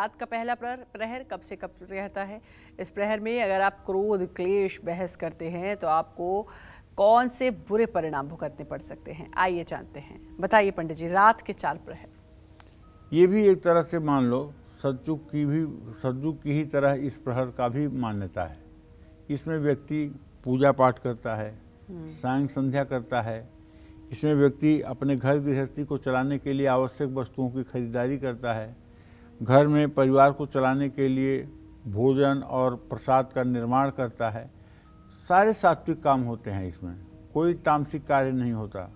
रात का पहला प्रहर कब से कब रहता है। इस प्रहर में अगर आप क्रोध, क्लेश, बहस करते हैं तो आपको कौन से बुरे परिणाम भुगतने पड़ सकते हैं, आइए जानते हैं। बताइए पंडित जी, रात के 4 प्रहर। ये भी एक तरह से मान लो सतयुग की ही तरह इस प्रहर का भी मान्यता है। इसमें व्यक्ति पूजा पाठ करता है, सायं संध्या करता है। इसमें व्यक्ति अपने घर गृहस्थी को चलाने के लिए आवश्यक वस्तुओं की खरीदारी करता है। घर में परिवार को चलाने के लिए भोजन और प्रसाद का निर्माण करता है। सारे सात्विक काम होते हैं इसमें, कोई तामसिक कार्य नहीं होता,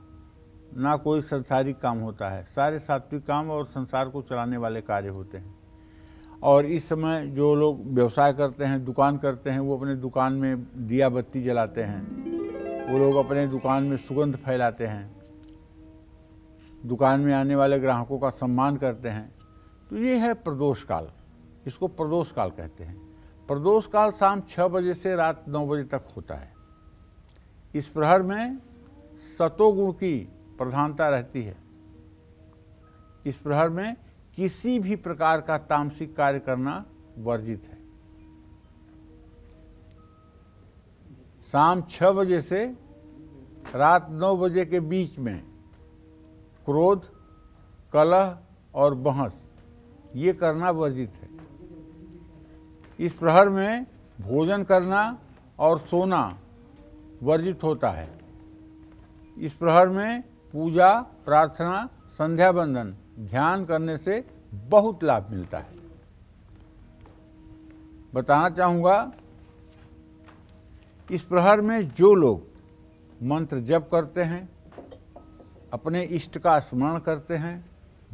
ना कोई संसारिक काम होता है। सारे सात्विक काम और संसार को चलाने वाले कार्य होते हैं। और इस समय जो लोग व्यवसाय करते हैं, दुकान करते हैं, वो अपने दुकान में दिया बत्ती जलाते हैं, वो लोग अपने दुकान में सुगंध फैलाते हैं, दुकान में आने वाले ग्राहकों का सम्मान करते हैं। तो ये है प्रदोष काल, इसको प्रदोष काल कहते हैं। प्रदोष काल शाम 6 बजे से रात 9 बजे तक होता है। इस प्रहर में सतोगुण की प्रधानता रहती है। इस प्रहर में किसी भी प्रकार का तामसिक कार्य करना वर्जित है। शाम 6 बजे से रात 9 बजे के बीच में क्रोध, कलह और बहस ये करना वर्जित है। इस प्रहर में भोजन करना और सोना वर्जित होता है। इस प्रहर में पूजा, प्रार्थना, संध्या बंदन, ध्यान करने से बहुत लाभ मिलता है। बताना चाहूँगा, इस प्रहर में जो लोग मंत्र जप करते हैं, अपने इष्ट का स्मरण करते हैं,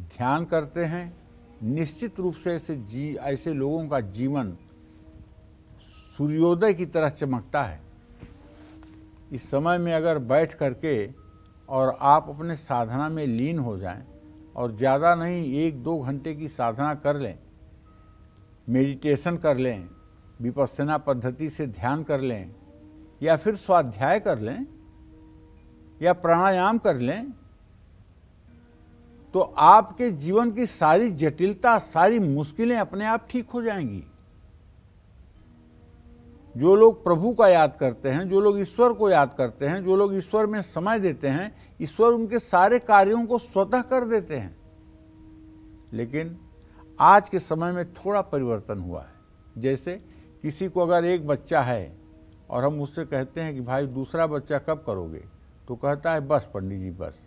ध्यान करते हैं, निश्चित रूप से ऐसे लोगों का जीवन सूर्योदय की तरह चमकता है। इस समय में अगर बैठ करके और आप अपने साधना में लीन हो जाएं और ज़्यादा नहीं 1-2 घंटे की साधना कर लें, मेडिटेशन कर लें, विपश्यना पद्धति से ध्यान कर लें, या फिर स्वाध्याय कर लें, या प्राणायाम कर लें, तो आपके जीवन की सारी जटिलता, सारी मुश्किलें अपने आप ठीक हो जाएंगी। जो लोग प्रभु का याद करते हैं, जो लोग ईश्वर को याद करते हैं, जो लोग ईश्वर में समय देते हैं, ईश्वर उनके सारे कार्यों को स्वतः कर देते हैं। लेकिन आज के समय में थोड़ा परिवर्तन हुआ है। जैसे किसी को अगर एक बच्चा है और हम उससे कहते हैं कि भाई दूसरा बच्चा कब करोगे, तो कहता है बस पंडित जी बस,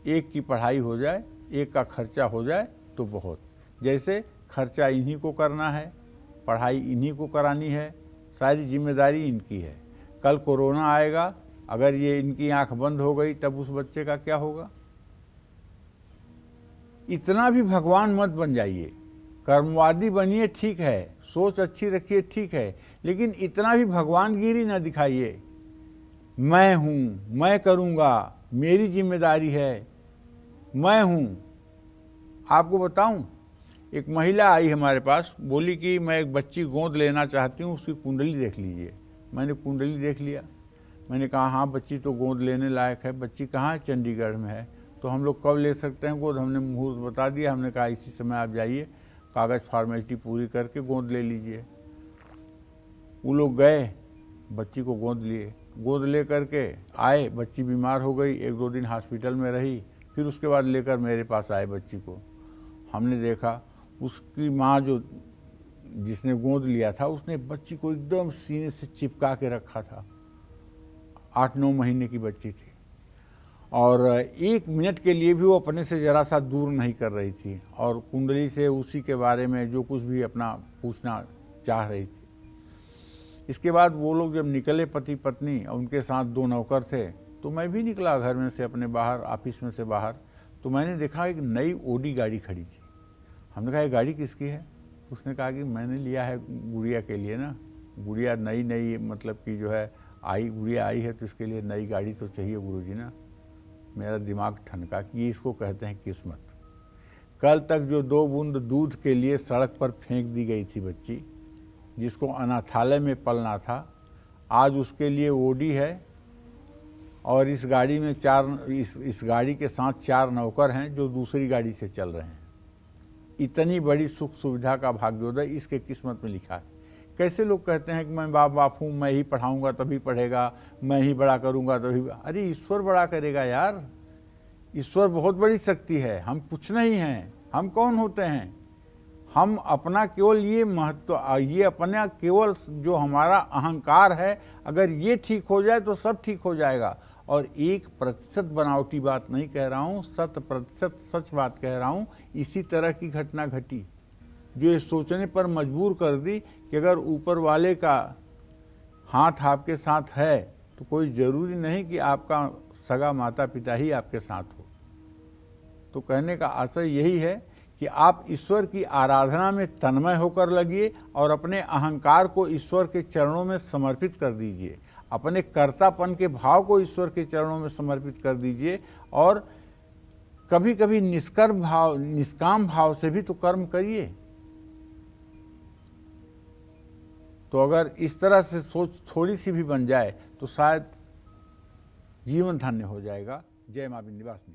एक की पढ़ाई हो जाए, एक का खर्चा हो जाए तो बहुत। जैसे खर्चा इन्हीं को करना है, पढ़ाई इन्हीं को करानी है, सारी जिम्मेदारी इनकी है। कल कोरोना आएगा, अगर ये इनकी आंख बंद हो गई तब उस बच्चे का क्या होगा। इतना भी भगवान मत बन जाइए। कर्मवादी बनिए, ठीक है, सोच अच्छी रखिए, ठीक है, लेकिन इतना भी भगवानगिरी न दिखाइए। मैं हूं, मैं करूंगा, मेरी जिम्मेदारी है, मैं हूं। आपको बताऊं, एक महिला आई हमारे पास, बोली कि मैं एक बच्ची गोद लेना चाहती हूँ, उसकी कुंडली देख लीजिए। मैंने कुंडली देख लिया। मैंने कहा हाँ बच्ची तो गोद लेने लायक है। बच्ची कहाँ है? चंडीगढ़ में है। तो हम लोग कब ले सकते हैं गोद? हमने मुहूर्त बता दिया। हमने कहा इसी समय आप जाइए, कागज़ फॉर्मेलिटी पूरी करके गोद ले लीजिए। वो लोग गए, बच्ची को गोद लिए। गोद ले करके आए, बच्ची बीमार हो गई, 1-2 दिन हॉस्पिटल में रही। फिर उसके बाद लेकर मेरे पास आए बच्ची को। हमने देखा उसकी माँ जो जिसने गोद लिया था, उसने बच्ची को एकदम सीने से चिपका के रखा था। 8-9 महीने की बच्ची थी और 1 मिनट के लिए भी वो अपने से जरा सा दूर नहीं कर रही थी और कुंडली से उसी के बारे में जो कुछ भी अपना पूछना चाह रही थी। इसके बाद वो लोग जब निकले, पति पत्नी और उनके साथ 2 नौकर थे, तो मैं भी निकला घर में से अपने बाहर, ऑफिस में से बाहर। तो मैंने देखा एक नई ओडी गाड़ी खड़ी थी। हमने कहा ये गाड़ी किसकी है? उसने कहा कि मैंने लिया है गुड़िया के लिए ना, गुड़िया नई मतलब कि जो है गुड़िया आई है तो इसके लिए नई गाड़ी तो चाहिए गुरुजी ना। मेरा दिमाग ठनका कि ये इसको कहते हैं किस्मत। कल तक जो 2 बूंद दूध के लिए सड़क पर फेंक दी गई थी बच्ची, जिसको अनाथालय में पलना था, आज उसके लिए ओडी है और इस गाड़ी में इस गाड़ी के साथ 4 नौकर हैं जो दूसरी गाड़ी से चल रहे हैं। इतनी बड़ी सुख सुविधा का भाग्योदय इसके किस्मत में लिखा है। कैसे लोग कहते हैं कि मैं बाप हूँ, मैं ही पढ़ाऊँगा तभी पढ़ेगा, मैं ही बड़ा करूँगा तभी। अरे ईश्वर बड़ा करेगा यार, ईश्वर बहुत बड़ी शक्ति है, हम कुछ नहीं हैं। हम कौन होते हैं? हम अपना केवल ये महत्व, ये अपना केवल जो हमारा अहंकार है, अगर ये ठीक हो जाए तो सब ठीक हो जाएगा। और 1% बनावटी बात नहीं कह रहा हूँ, 100% सच बात कह रहा हूँ। इसी तरह की घटना घटी जो ये सोचने पर मजबूर कर दी कि अगर ऊपर वाले का हाथ आपके साथ है तो कोई ज़रूरी नहीं कि आपका सगा माता पिता ही आपके साथ हो। तो कहने का आशय यही है कि आप ईश्वर की आराधना में तन्मय होकर लगिए और अपने अहंकार को ईश्वर के चरणों में समर्पित कर दीजिए, अपने कर्तापन के भाव को ईश्वर के चरणों में समर्पित कर दीजिए। और कभी कभी निष्काम भाव से भी तो कर्म करिए। तो अगर इस तरह से सोच थोड़ी सी भी बन जाए तो शायद जीवन धन्य हो जाएगा। जय मां विंध्यवासिनी।